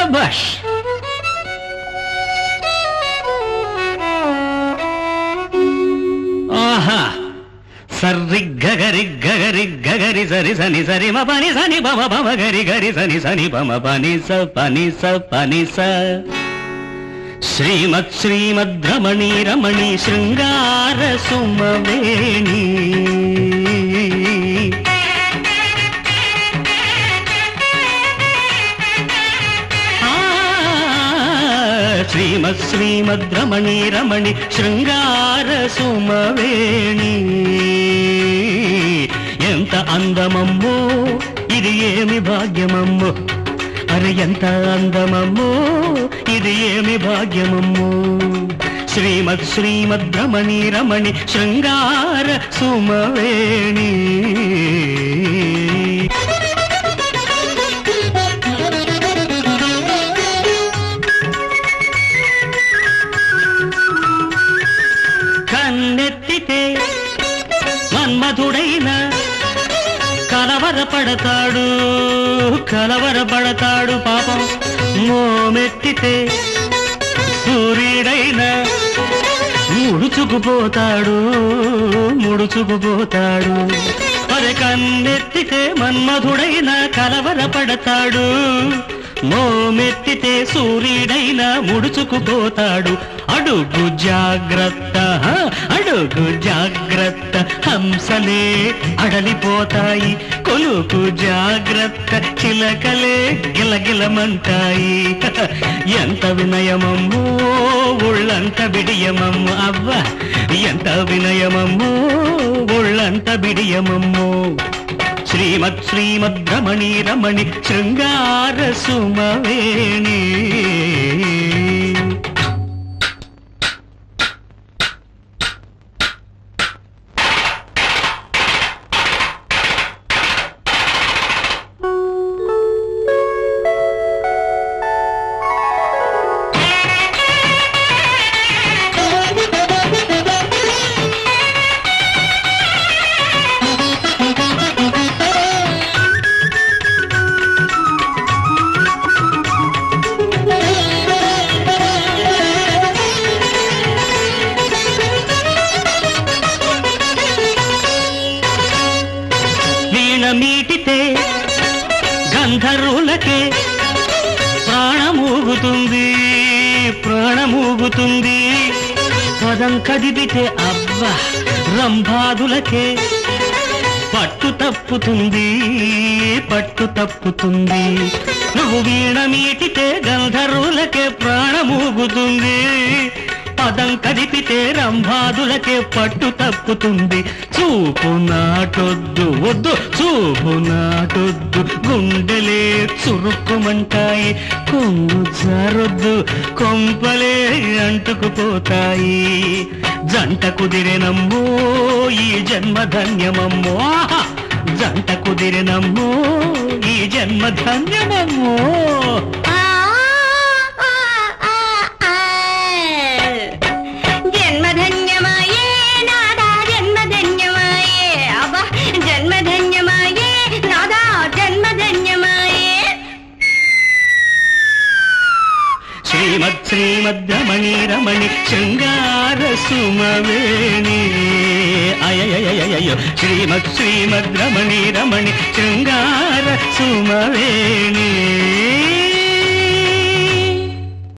శభాష్. ఆహా సర్రి గగరి గగరి గగరి సరి సని సరి మ పని సని బమ బమ గరి గరి సని సని బమ పని స పని స పని స. శ్రీమత్ శ్రీమద్ రమణి రమణి శృంగార సుమవేణి. శ్రీమత్ శ్రీమద్ రమణి రమణి శృంగార సుమవేణి. ఎంత అందమమ్మో ఇది ఏమి భాగ్యమమ్మో, అరే ఎంత అందమమ్మో ఇది ఏమి భాగ్యమమ్మో. శ్రీమత్ శ్రీమద్ రమణి రమణి శృంగార సుమవేణి. కన్నెత్తితే మన్మధుడైన కలవరపడతాడు కలవరపడతాడు పాపం. మోమెత్తితే సూర్యుడైన ముడుచుకుపోతాడు ముడుచుకుపోతాడు. అరే కన్నెత్తితే మన్మధుడైన కలవరపడతాడు, మోమెత్తితే సూర్యుడైన ముడుచుకుపోతాడు. అడుగు జాగ్రత్త అడుగు జాగ్రత్త హంసలే అడలిపోతాయి, కొలుకు జాగ్రత్త చిలకలే గిలగిలమంటాయి. ఎంత వినయమమ్మో ఒళ్ళంత బిడియమమ్మో, అవ్వ ఎంత వినయమమ్మో ఒళ్ళంత బిడియమమ్మో. శ్రీమత్ శ్రీమద్ రమణి రమణి శృంగార సుమవేణి. మీటితే గంధర్వులకే ప్రాణమూగుతుంది ప్రాణమూగుతుంది. పదం కదిపితే అవ్వ రంభాదులకే పట్టు తప్పుతుంది పట్టు తప్పుతుంది. నువ్వు వీణ మీటితే గంధర్వులకే ప్రాణమూగుతుంది, పదం కదిపితే రంభాదులకే పట్టు తప్పుతుంది. చూపు నాటొద్దు వద్దు చూపు నాటొద్దు, గుండెలే చురుక్కుమంటాయి, కొంగు జారొద్దు కొంపలే అంటుకుపోతాయి. జంట కుదిరినమ్మో ఈ జన్మధన్యమమ్మో, జంట కుదిరినమ్మో ఈ జన్మధన్యమమ్మో. శ్రీమత్ శ్రీమద్ రమణి రమణి శృంగార సుమవేణి. అయ్యో శ్రీమత్ శ్రీమద్ రమణి రమణి శృంగార సుమవేణి.